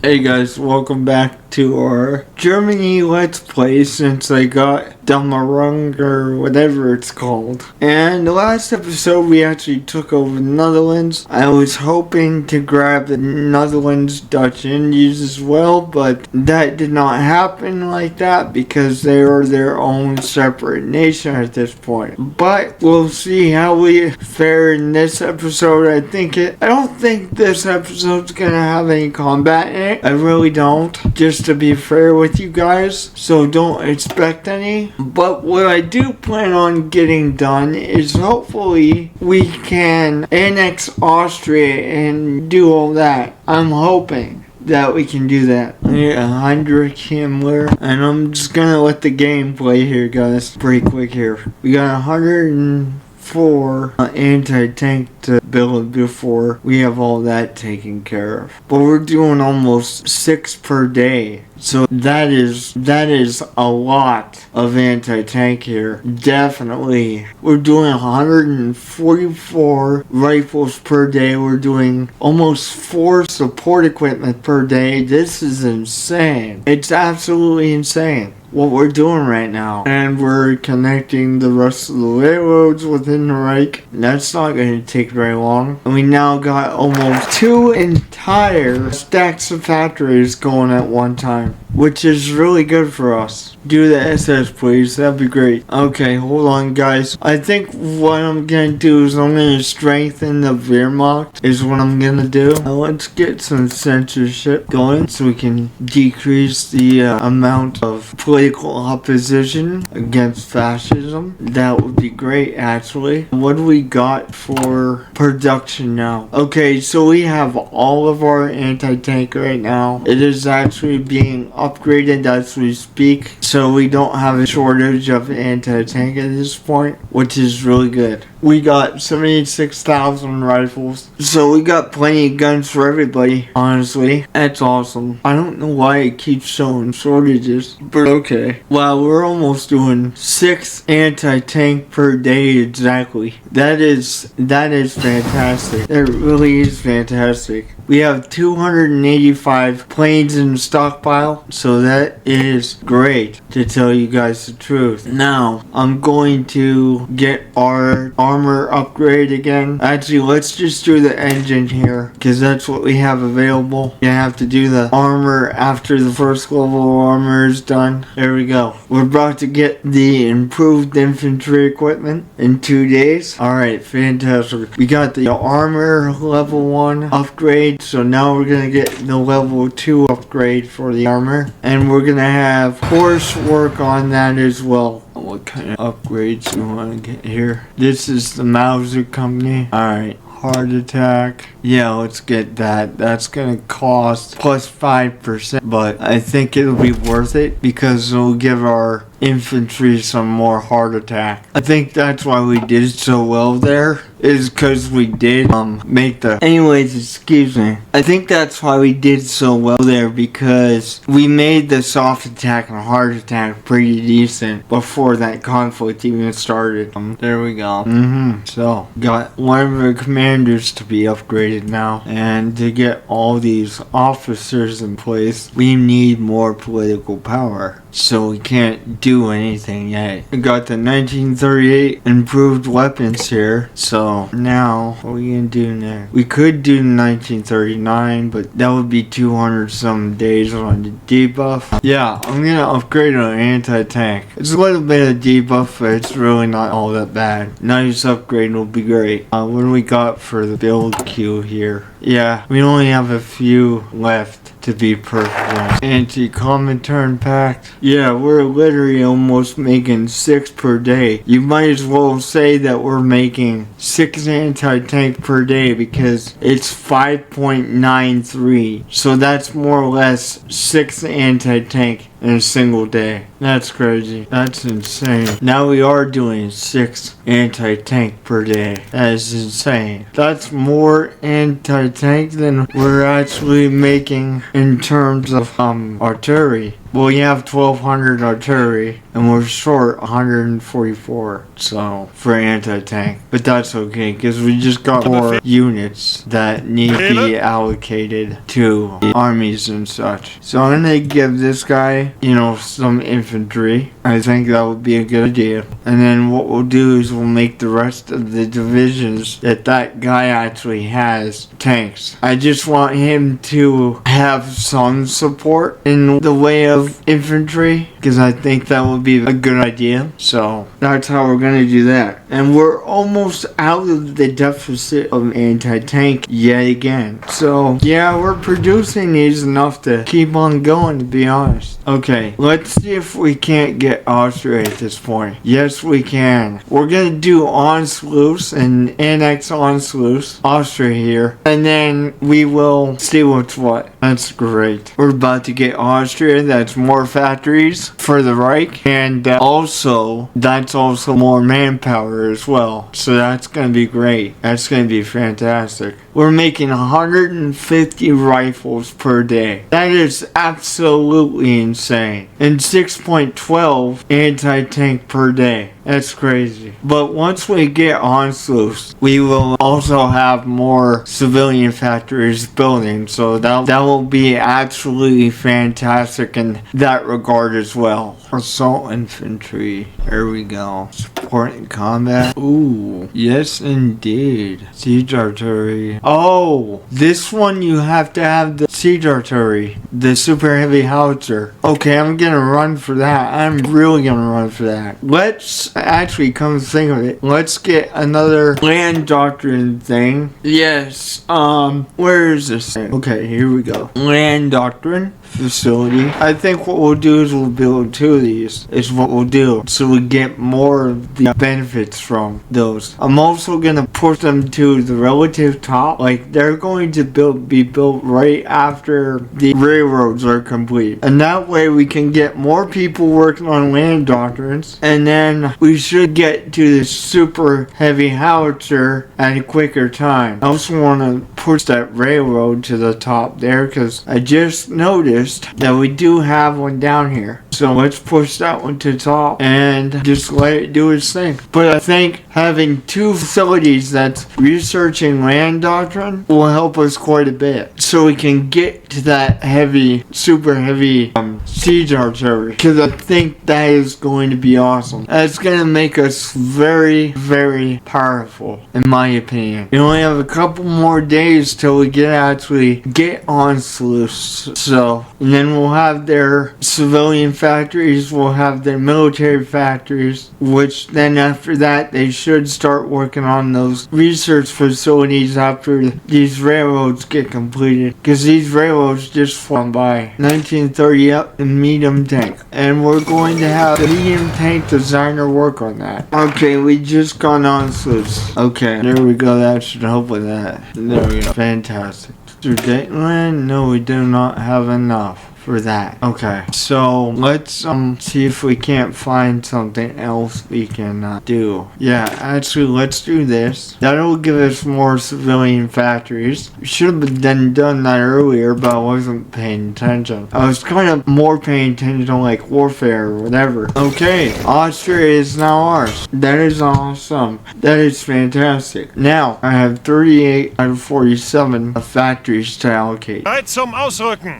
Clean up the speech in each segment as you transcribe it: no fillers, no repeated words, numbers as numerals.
Hey guys, welcome back to our Germany Let's Play since I got Damarung or whatever it's called. And the last episode we actually took over the Netherlands. I was hoping to grab the Netherlands Dutch Indies as well, but that did not happen like that because they are their own separate nation at this point. But we'll see how we fare in this episode. I don't think this episode's gonna have any combat in it. I really don't, just to be fair with you guys, so don't expect any. But what I do plan on getting done is hopefully we can annex Austria and do all that. I'm hoping that we can do that. Yeah, Heinrich Himmler. And I'm just gonna let the game play here, guys. Pretty quick here. We got 104 anti-tank to build before we have all that taken care of. But we're doing almost 6 per day. So that is a lot of anti-tank here. Definitely. We're doing 144 rifles per day. We're doing almost 4 support equipment per day. This is insane. It's absolutely insane what we're doing right now. And we're connecting the rest of the railroads within the Reich. That's not going to take very long. And we now got almost 2 entire stacks of factories going at one time, which is really good for us. Do the SS, please. That'd be great. Okay, hold on, guys. I think what I'm gonna do is I'm gonna strengthen the Wehrmacht is what I'm gonna do. Now let's get some censorship going so we can decrease the amount of political opposition against fascism. That would be great, actually. What do we got for production now? Okay, so we have all of our anti-tank right now. It is actually being upgraded as we speak, so we don't have a shortage of anti-tank at this point, which is really good. We got 76,000 rifles, so we got plenty of guns for everybody, honestly. That's awesome. I don't know why it keeps showing shortages, but okay. Wow, we're almost doing 6 anti-tank per day exactly. That is fantastic. That really is fantastic. We have 285 planes in the stockpile, so that is great, to tell you guys the truth. Now, I'm going to get our armor upgrade again. Actually, let's just do the engine here, because that's what we have available. You have to do the armor after the first level of armor is done. There we go. We're about to get the improved infantry equipment in 2 days. Alright, fantastic. We got the armor level 1 upgrade. So now we're going to get the level 2 upgrade for the armor. And we're going to have horse work on that as well. What kind of upgrades do we want to get here? This is the Mauser company. Alright. Heart attack. Yeah, let's get that. That's gonna cost plus 5%, but I think it'll be worth it because it'll give our infantry some more heart attack. I think that's why we did so well there, is because we did make the... Anyways, excuse me. I think that's why we did so well there, because we made the soft attack and heart attack pretty decent before that conflict even started. There we go. So, got one of the commanders to be upgraded now, and to get all these officers in place, we need more political power. So we can't do anything yet. We got the 1938 improved weapons here. So now, what are we gonna do next? We could do 1939, but that would be 200 some days on the debuff. Yeah, I'm gonna upgrade on anti-tank. It's a little bit of debuff, but it's really not all that bad. Nice upgrade will be great. What do we got for the build queue here? Yeah, we only have a few left, to be perfect. Anti-Comintern Pact. Yeah, we're literally almost making 6 per day. You might as well say that we're making 6 anti-tank per day because it's 5.93. So that's more or less 6 anti-tank in a single day. That's crazy. That's insane. Now we are doing 6 anti-tank per day. That is insane. That's more anti-tank than we're actually making in terms of artillery. Well, we have 1,200 artillery, and we're short 144, so, for anti-tank. But that's okay, because we just got more units that need to be allocated to the armies and such. So I'm gonna give this guy, some infantry. I think that would be a good idea. And then what we'll do is we'll make the rest of the divisions that guy actually has tanks. I just want him to have some support in the way of infantry, because I think that would be a good idea. So that's how we're gonna do that. And we're almost out of the deficit of anti-tank yet again. So yeah, we're producing these enough to keep on going, to be honest. Okay, let's see if we can't get Austria at this point. Yes, we can. We're gonna do Anschluss and annex Anschluss, Austria here, and then we will see what's what. That's great. We're about to get Austria. That's more factories for the Reich, and also that's also more manpower as well. So that's gonna be great. That's gonna be fantastic. We're making 150 rifles per day. That is absolutely insane. And 6.12 anti-tank per day. That's crazy. But once we get Anschluss, we will also have more civilian factories building. So that will be absolutely fantastic in that regard as well. Assault infantry. There we go. Support in combat. Ooh. Yes, indeed. Siege artillery. Oh, this one you have to have the siege artillery. The super heavy howitzer. Okay, I'm gonna run for that. I'm really gonna run for that. Let's actually come to think of it. Let's get another land doctrine thing. Yes. Where is this thing? Okay, here we go. Land doctrine facility. I think what we'll do is we'll build 2 of these. Is what we'll do. So we get more of the benefits from those. I'm also gonna push them to the relative top. Like they're going to be built right after the railroads are complete. And that way we can get more people working on land doctrines. And then we should get to the super heavy howitzer at a quicker time. I also want to push that railroad to the top there, because I just noticed that we do have one down here. So let's push that one to the top and just let it do its thing. But I think having 2 facilities that's researching land doctrine will help us quite a bit. So we can get to that super heavy siege artillery. Because I think that is going to be awesome. That's going to make us very, very powerful, in my opinion. We only have a couple more days till we actually get Anschluss. So, and then we'll have their civilian factories, we'll have their military factories, which then after that they should start working on those research facilities after these railroads get completed, because these railroads just flown by. 1930 up the medium tank, and we're going to have the medium tank designer work on that. Okay, we just got Anschluss. Okay, there we go. That should help with that. There we go. Fantastic. Sudetenland? No, we do not have enough for that. Okay, so let's see if we can't find something else we can do. Yeah, actually let's do this. That'll give us more civilian factories. We should have done that earlier, but I wasn't paying attention. I was kind of more paying attention to like warfare or whatever. Okay, Austria is now ours. That is awesome. That is fantastic. Now I have 38 out of 47 factories to allocate. Bereit zum Ausrücken.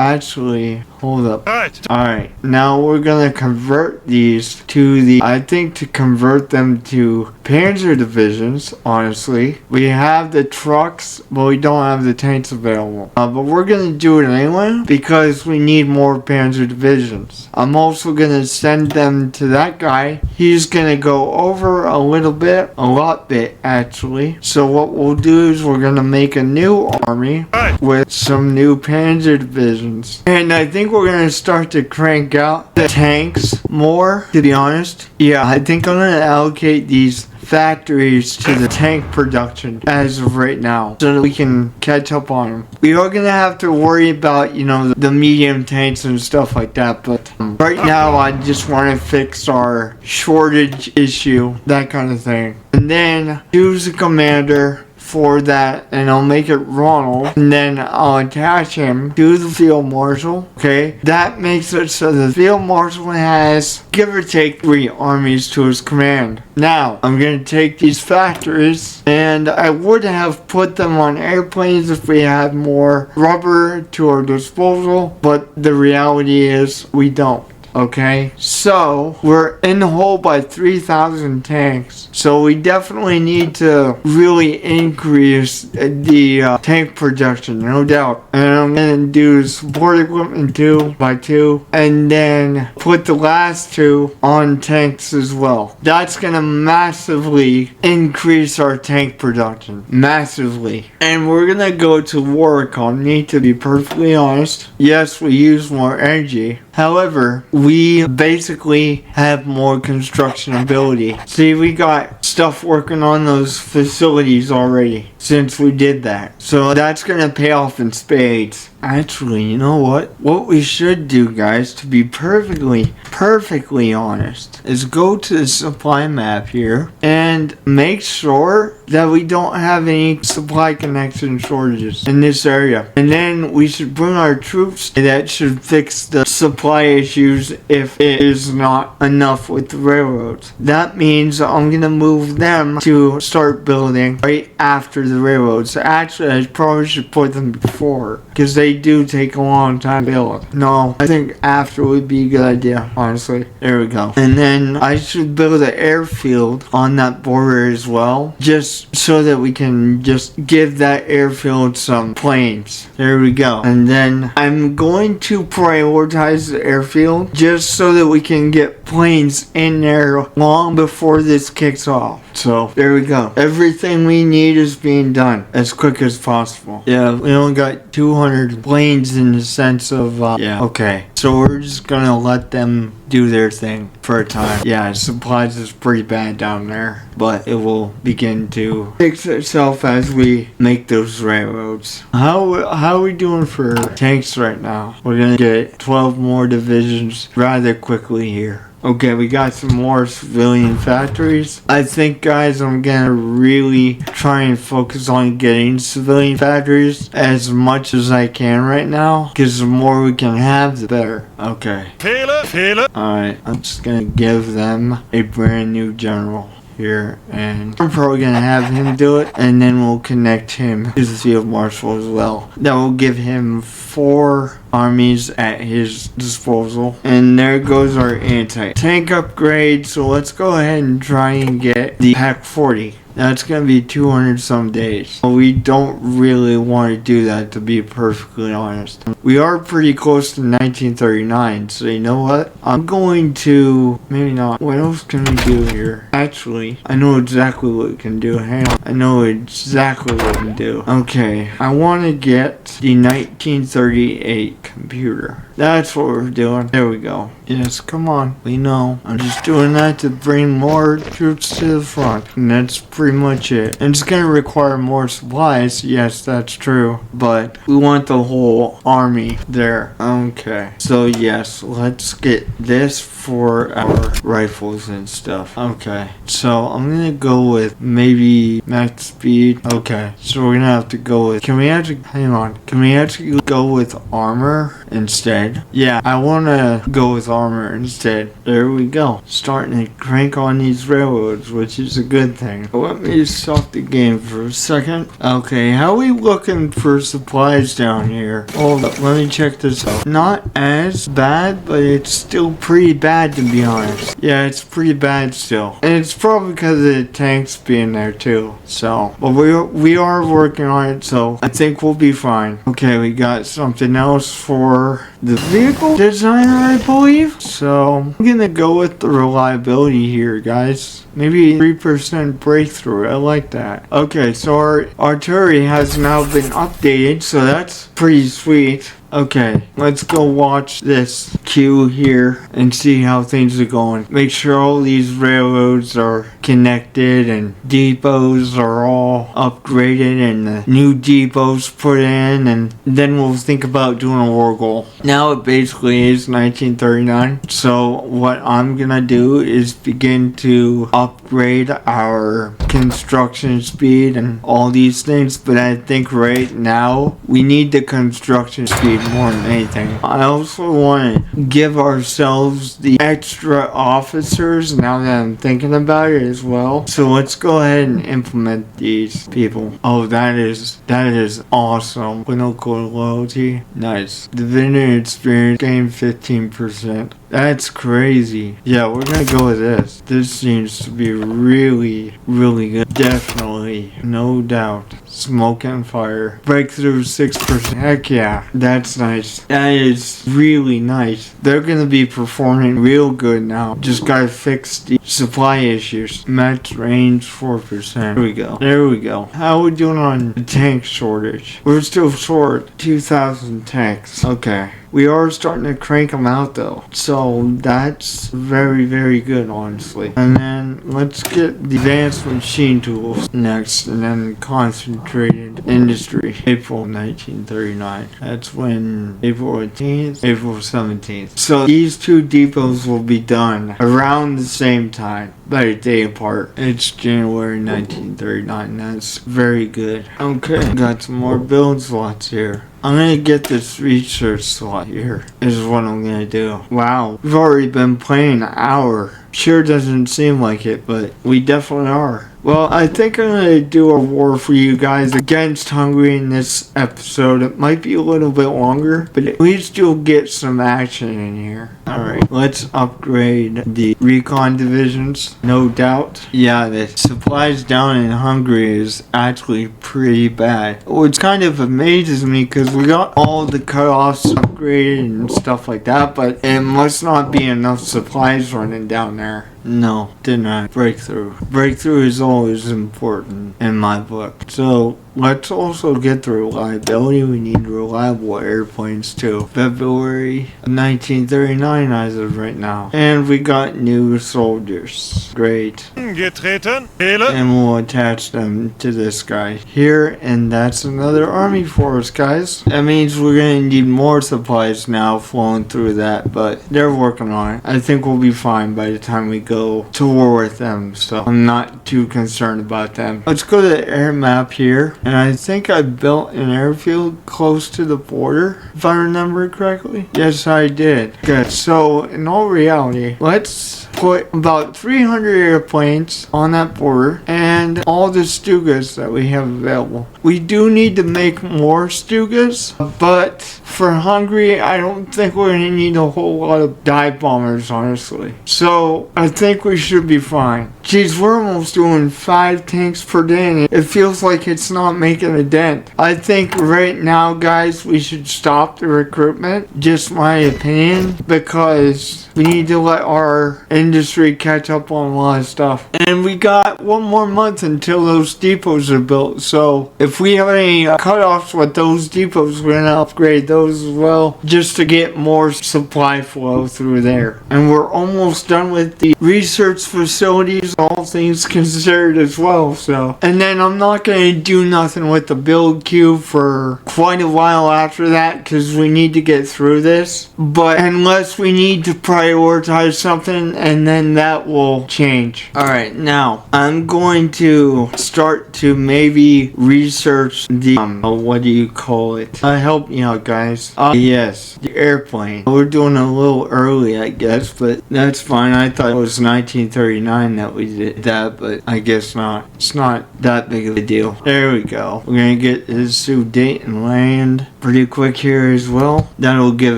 Actually, hold up. Right. Alright, now we're gonna convert these to to convert them to Panzer divisions, honestly. We have the trucks, but we don't have the tanks available. But we're gonna do it anyway, because we need more Panzer divisions. I'm also gonna send them to that guy. He's gonna go over a lot bit actually. So what we'll do is we're gonna make a new army with some new Panzer divisions. And I think we're gonna start to crank out the tanks more, to be honest. Yeah, I think I'm gonna allocate these factories to the tank production as of right now, so that we can catch up on them. We are gonna have to worry about, the medium tanks and stuff like that, but right now I just want to fix our shortage issue, that kind of thing. And then choose a commander, for that, and I'll make it Ronald, and then I'll attach him to the field marshal. Okay, that makes it so the field marshal has, give or take, 3 armies to his command. Now, I'm going to take these factories, and I would have put them on airplanes if we had more rubber to our disposal, but the reality is we don't. Okay, so we're in the hole by 3,000 tanks, so we definitely need to really increase the tank production, no doubt. And I'm gonna do support equipment 2 by 2, and then put the last 2 on tanks as well. That's gonna massively increase our tank production, massively. And we're gonna go to war economy, to be perfectly honest. Yes, we use more energy. However, we basically have more construction ability. See, we got stuff working on those facilities already since we did that. So that's gonna pay off in spades. Actually, you know what? What we should do, guys, to be perfectly honest, is go to the supply map here and make sure that we don't have any supply connection shortages in this area. And then we should bring our troops. That should fix the supply issues if it is not enough with the railroads. That means I'm gonna move them to start building right after the railroads. Actually, I probably should put them before, because they do take a long time to build. No, I think after would be a good idea, honestly. There we go. And then I should build an airfield on that border as well, just so that we can just give that airfield some planes. There we go. And then I'm going to prioritize the airfield just so that we can get planes in there long before this kicks off. So there we go. Everything we need is being done as quick as possible. Yeah, we only got 200 planes in the sense of yeah, okay. So we're just gonna let them do their thing for a time. Yeah, supplies is pretty bad down there, but it will begin to fix itself as we make those railroads. How are we doing for tanks right now? We're gonna get 12 more divisions rather quickly here. Okay, we got some more civilian factories. I think, guys, I'm gonna really try and focus on getting civilian factories as much as I can right now, because the more we can have, the better. Okay. Feel it. Alright, I'm just gonna give them a brand new general here, and I'm probably gonna have him do it, and then we'll connect him to the field marshal as well. That will give him 4 armies at his disposal. And there goes our anti-tank upgrade. So let's go ahead and try and get the Pack 40. That's gonna be 200 some days. We don't really want to do that, to be perfectly honest. We are pretty close to 1939, so you know what? I'm going to, maybe not. What else can we do here? Actually, I know exactly what we can do. Hang on. I know exactly what we can do. Okay, I want to get the 1938 computer. That's what we're doing. There we go. Yes, come on. We know. I'm just doing that to bring more troops to the front. And that's pretty much it. And it's going to require more supplies. Yes, that's true. But we want the whole army there. Okay. So yes, let's get this for our rifles and stuff. Okay. So I'm going to go with maybe max speed. Okay. So we're going to have to go with, can we actually, hang on. Can we actually go with armor instead? Yeah, I want to go with armor instead. There we go. Starting to crank on these railroads, which is a good thing. Let me stop the game for a second. Okay, how are we looking for supplies down here? Hold up, let me check this out. Not as bad, but it's still pretty bad, to be honest. Yeah, it's pretty bad still. And it's probably because of the tanks being there too. So, but we are working on it, so I think we'll be fine. Okay, we got something else for the vehicle designer, I believe. So I'm gonna go with the reliability here, guys. Maybe 3% breakthrough. I like that. Okay, so our artillery has now been updated, so that's pretty sweet. Okay, let's go watch this queue here and see how things are going. Make sure all these railroads are connected and depots are all upgraded and the new depots put in, and then we'll think about doing a war goal. Now it basically is 1939, so what I'm gonna do is begin to upgrade our construction speed and all these things, but I think right now we need the construction speed more than anything. I also want to give ourselves the extra officers now that I'm thinking about it as well. So let's go ahead and implement these people. Oh, that is awesome. Clinical loyalty, nice. Divinity experience gain 15%. That's crazy. Yeah, we're gonna go with this. This seems to be really, really good. Definitely, no doubt. Smoke and fire. Breakthrough 6%. Heck yeah, that's nice. That is really nice. They're gonna be performing real good now. Just gotta fix the supply issues. Max range 4%. There we go. There we go. How are we doing on the tank shortage? We're still short 2,000 tanks. Okay. We are starting to crank them out though. So that's very, very good, honestly. And then let's get the advanced machine tools next, and then concentrated industry. April 1939. That's when April 18th, April 17th. So these two depots will be done around the same time, about a day apart. It's January 1939. That's very good. Okay, got some more build slots here. I'm gonna get this research slot here, is what I'm gonna do. Wow, we've already been playing an hour. Sure doesn't seem like it, but we definitely are. Well, I think I'm gonna do a war for you guys against Hungary in this episode. It might be a little bit longer, but at least you'll get some action in here. Alright, let's upgrade the recon divisions, no doubt. Yeah, the supplies down in Hungary is actually pretty bad. Which kind of amazes me because we got all the cutoffs upgraded and stuff like that, but it must not be enough supplies running down there. No, didn't I? Breakthrough. Breakthrough is always important in my book. So let's also get the reliability. We need reliable airplanes too. February 1939 as of right now. And we got new soldiers. Great. Getreten. And we'll attach them to this guy here, and that's another army for us, guys. That means we're gonna need more supplies now flowing through that, but they're working on it. I think we'll be fine by the time we go to war with them, so I'm not too concerned about them. Let's go to the air map here, and I think I built an airfield close to the border, if I remember correctly. Yes, I did. Good. So in all reality, let's put about 300 airplanes on that border and all the Stugas that we have available. We do need to make more Stugas, but for Hungary, I don't think we're going to need a whole lot of dive bombers, honestly. So I think we should be fine. Jeez, we're almost doing 5 tanks per day, and it feels like it's not making a dent. I think right now, guys, we should stop the recruitment. Just my opinion, because we need to let our industry catch up on a lot of stuff. And we got 1 more month until those depots are built. So if we have any cutoffs with those depots, we're going to upgrade those as well, just to get more supply flow through there. And we're almost done with the research facilities, all things considered as well. So, and then I'm not going to do nothing with the build queue for quite a while after that, because we need to get through this. But unless we need to prioritize something, and then that will change. Alright, now I'm going to start to maybe research the what do you call it? Help me out, guys. Yes, the airplane. We're doing a little early, I guess, but that's fine. I thought it was 1939 that we did that, but I guess not. It's not that big of a deal. There we go. We're gonna get this to date and land pretty quick here as well. That'll give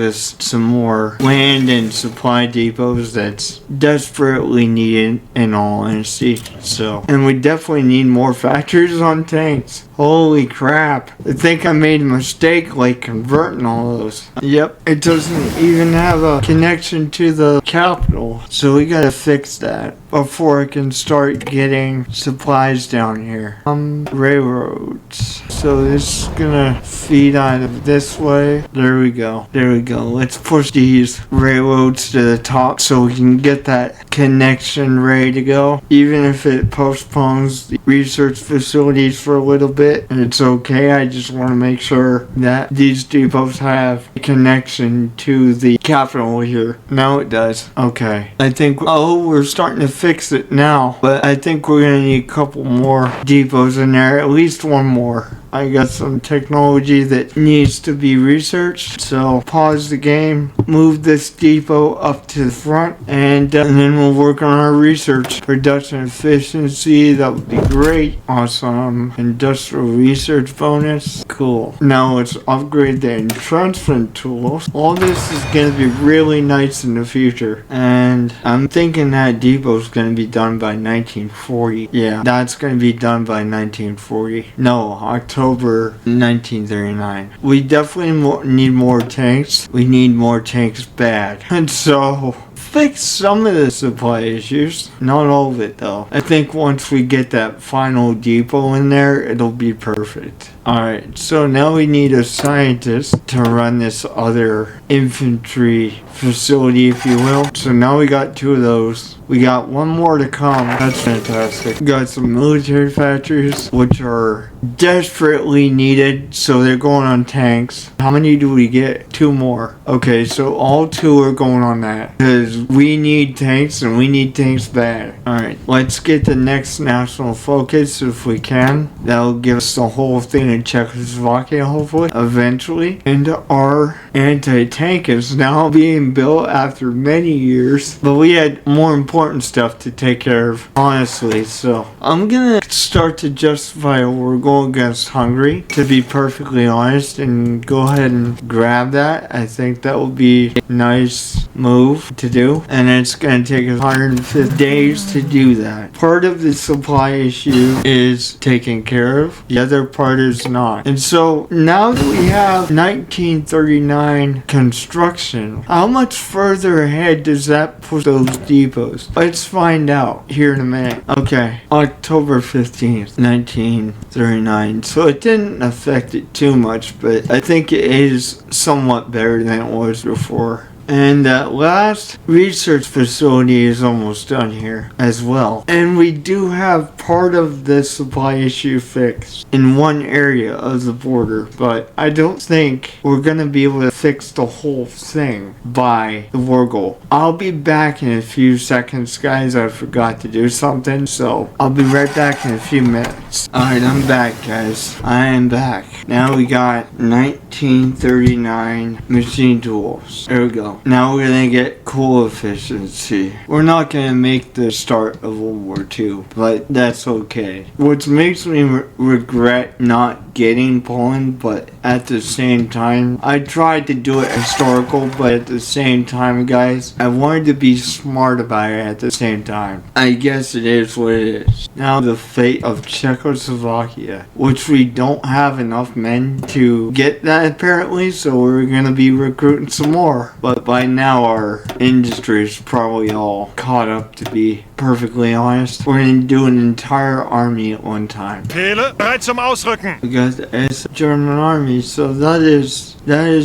us some more land and supply depots that's desperately needed, in all honesty. So, and we definitely need more factories on tanks. Holy crap. I think I made a mistake like converting all those. Yep, it doesn't even have a connection to the capital. So we gotta fix that before I can start getting supplies down here. Railroads. So this is gonna feed out of move this way. There we go. There we go. Let's push these railroads to the top so we can get that connection ready to go. Even if it postpones the research facilities for a little bit, it's okay. I just want to make sure that these depots have a connection to the capital here. Now it does. Okay. I think, oh, we're starting to fix it now, but I think we're going to need a couple more depots in there, at least one more. I got some technology that needs to be researched, so pause the game, move this depot up to the front, and then we'll work on our research. Production efficiency, that would be great. Awesome. Industrial research bonus. Cool. Now let's upgrade the entrenchment tools. All this is going to be really nice in the future, and I'm thinking that depot is going to be done by 1940. Yeah, that's going to be done by 1940. No, October 1939. We definitely need more tanks. We need more tanks bad. And so, fix some of the supply issues. Not all of it though. I think once we get that final depot in there, it'll be perfect. Alright, so now we need a scientist to run this other infantry facility, if you will. So now we got 2 of those. We got 1 more to come. That's fantastic. We got some military factories, which are desperately needed. So they're going on tanks. How many do we get? 2 more. Okay, so all 2 are going on that. Because we need tanks and we need tanks bad. Alright, let's get the next national focus if we can. That'll give us the whole thing in Czechoslovakia, hopefully, eventually. And our anti-tank is now being built after many years. But we had more important stuff to take care of, honestly. So I'm gonna start to justify we're going against Hungary, to be perfectly honest, and go ahead and grab that. I think that would be a nice move to do. And it's gonna take us 150 days to do that. Part of the supply issue is taken care of. The other part is not. And so now that we have 1939 construction, how much further ahead does that push those depots? Let's find out here in a minute. Okay, October 15th, 1939. So it didn't affect it too much, but I think it is somewhat better than it was before. And that last research facility is almost done here as well. And we do have part of the supply issue fixed in one area of the border, but I don't think we're going to be able to fix the whole thing by the war goal. I'll be back in a few seconds, guys. I forgot to do something, so I'll be right back in a few minutes. Alright, I'm back, guys. I am back. Now we got 1939 machine tools. There we go. Now we're gonna get coal efficiency. We're not gonna make the start of World War II, but that's okay. What makes me regret not getting Poland, but at the same time, I tried to do it historical, but at the same time, guys, I wanted to be smart about it at the same time. I guess it is what it is. Now the fate of Czechoslovakia, which we don't have enough men to get that apparently, so we're gonna be recruiting some more. But by now our industry is probably all caught up, to be perfectly honest. We're gonna do an entire army at one time. Tele, bereit zum Ausrücken. We got the German army, so that is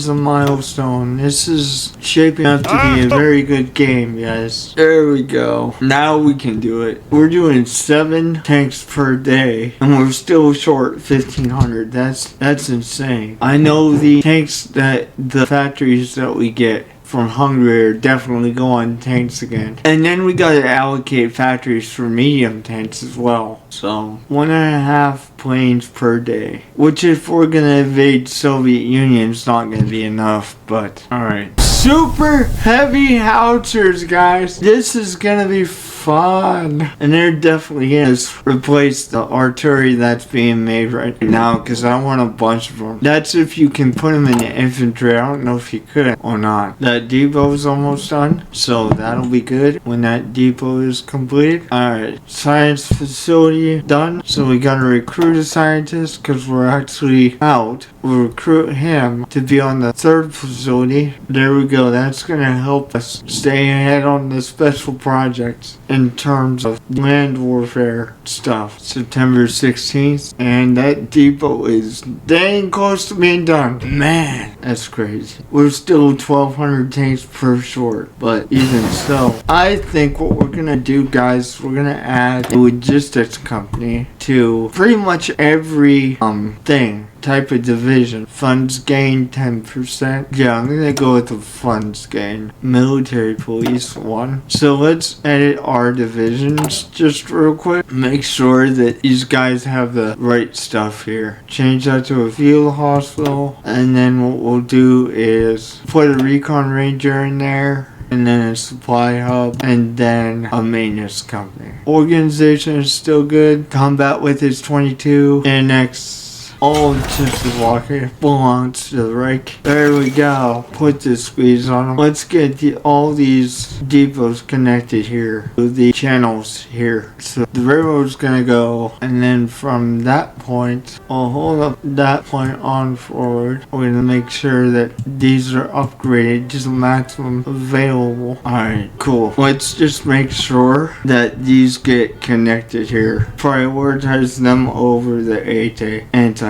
a milestone. This is shaping up to be a very good game, guys. There we go. Now we can do it. We're doing 7 tanks per day, and we're still short 1,500. That's insane. I know the tanks that the factories that we get from Hungary are definitely go on tanks again. And then we gotta allocate factories for medium tanks as well. So 1.5 planes per day. Which if we're gonna invade Soviet Union, it's not gonna be enough, but alright. Super heavy howitzers, guys. This is gonna be fun. And they're definitely gonna replace the artillery that's being made right now, because I want a bunch of them. That's if you can put them in the infantry. I don't know if you could or not. That depot is almost done, so that'll be good when that depot is completed. Alright, science facility done. So we gotta recruit a scientist because we're actually out We'll recruit him to be on the 3rd facility. There we go. That's going to help us stay ahead on the special projects in terms of land warfare stuff. September 16th. And that depot is dang close to being done. Man, that's crazy. We're still 1,200 tanks per short. But even so, I think what we're going to do, guys, we're going to add a logistics company to pretty much every type of division. Funds gain 10%. Yeah, I'm gonna go with the funds gain. Military police 1. So let's edit our divisions just real quick. Make sure that these guys have the right stuff here. Change that to a field hospital. And then what we'll do is put a recon ranger in there. And then a supply hub, and then a maintenance company. Organization is still good. Combat with is 22. And next, all Czechoslovakia belongs to the Reich. There we go. Put the squeeze on them. Let's get all these depots connected here to the channels here. So the railroad's gonna go, and then from that point, I'll hold up that point on forward. We're gonna make sure that these are upgraded to the maximum available. Alright, cool. Let's just make sure that these get connected here. Prioritize them over the anti-air.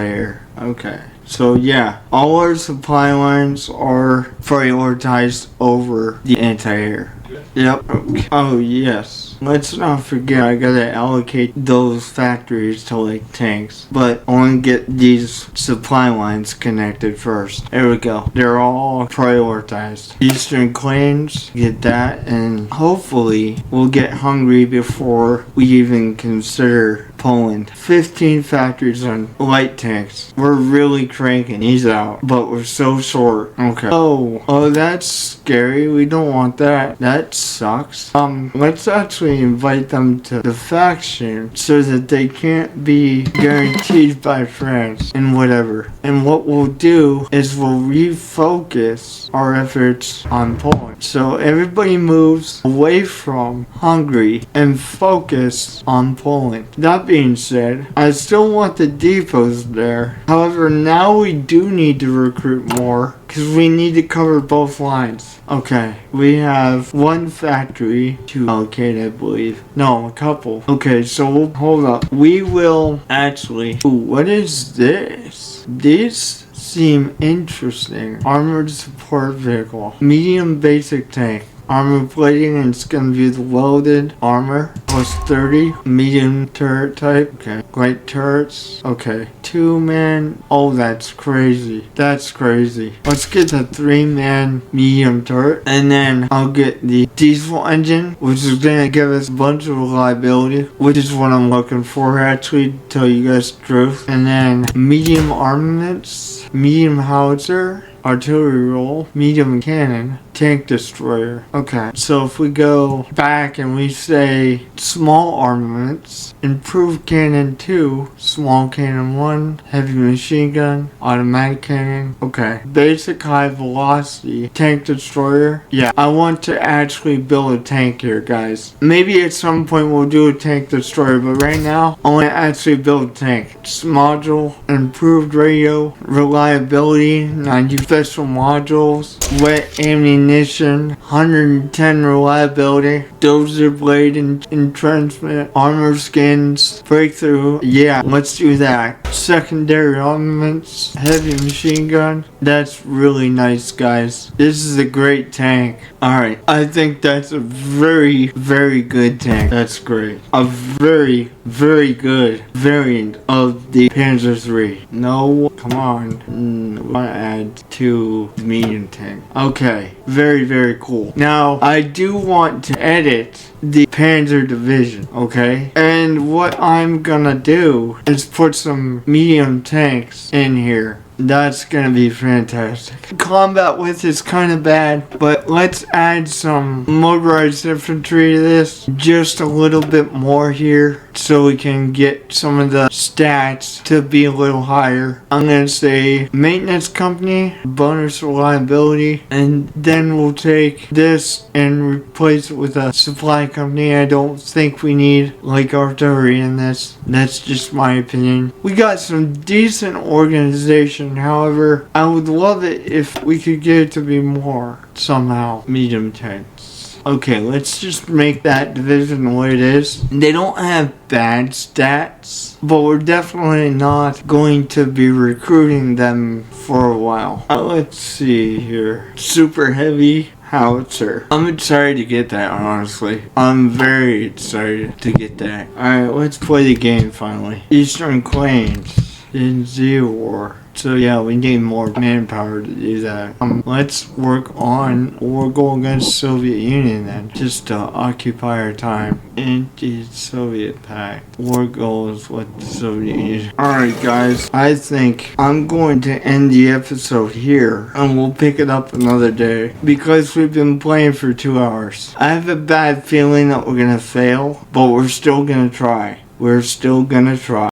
Okay. So yeah, all our supply lines are prioritized over the anti-air. Yep. Okay. Oh yes. Let's not forget I gotta allocate those factories to like tanks. But I wanna get these supply lines connected first. There we go. They're all prioritized. Eastern Claims, get that, and hopefully we'll get hungry before we even consider Poland. 15 factories on light tanks. We're really cranking. He's out. But we're so short. Okay. Oh, that's scary. We don't want that. That sucks. Let's actually invite them to the faction so that they can't be guaranteed by France and whatever. And what we'll do is we'll refocus our efforts on Poland. So everybody moves away from Hungary and focus on Poland. That being said, I still want the depots there. However, now we do need to recruit more because we need to cover both lines. Okay, we have one factory to allocate, I believe. No, a couple. Okay, so we'll hold up. We will actually... Ooh, what is this? These seem interesting. Armored support vehicle. Medium basic tank. Armor plating, and it's gonna be the loaded armor. Plus 30. Medium turret type. Okay. Light turrets. Okay. 2-man. Oh, that's crazy. That's crazy. Let's get the 3-man medium turret. And then I'll get the diesel engine, which is gonna give us a bunch of reliability, which is what I'm looking for actually, to tell you guys the truth. And then medium armaments, medium howitzer, artillery roll, medium cannon, tank destroyer. Okay, so if we go back and we say small armaments, improved cannon 2, small cannon 1, heavy machine gun, automatic cannon. Okay, basic high velocity, tank destroyer. Yeah, I want to actually build a tank here, guys. Maybe at some point we'll do a tank destroyer, but right now I want to actually build a tank. Module, improved radio, reliability, 90 special modules, wet ammunition, 110 reliability, dozer blade entrenchment, armor skins, breakthrough. Yeah, let's do that. Secondary armaments, heavy machine gun. That's really nice, guys. This is a great tank. Alright, I think that's a very, very good tank. That's great. A very, very good variant of the Panzer III. No, come on. I want to add to the medium tank. Okay, very, very cool. Now, I do want to edit the Panzer division, okay? And what I'm gonna do is put some medium tanks in here. That's gonna be fantastic. Combat with is kind of bad, but let's add some motorized infantry to this. Just a little bit more here so we can get some of the stats to be a little higher. I'm gonna say maintenance company, bonus reliability, and then we'll take this and replace it with a supply company. I don't think we need like artillery in this. That's just my opinion. We got some decent organization, however, I would love it if we could get it to be more somehow. Medium tanks. Okay, let's just make that division what it is. They don't have bad stats, but we're definitely not going to be recruiting them for a while. Let's see here. Super heavy Howitzer. I'm excited to get that, honestly. I'm very excited to get that. Alright, let's play the game finally. Eastern Plains in Z War. So yeah, we need more manpower to do that. Let's work on, we'll go against Soviet Union then, just to occupy our time. Anti-Soviet pact. War goals with the Soviet Union. Alright guys, I think I'm going to end the episode here, and we'll pick it up another day, because we've been playing for 2 hours. I have a bad feeling that we're gonna fail, but we're still gonna try. We're still gonna try.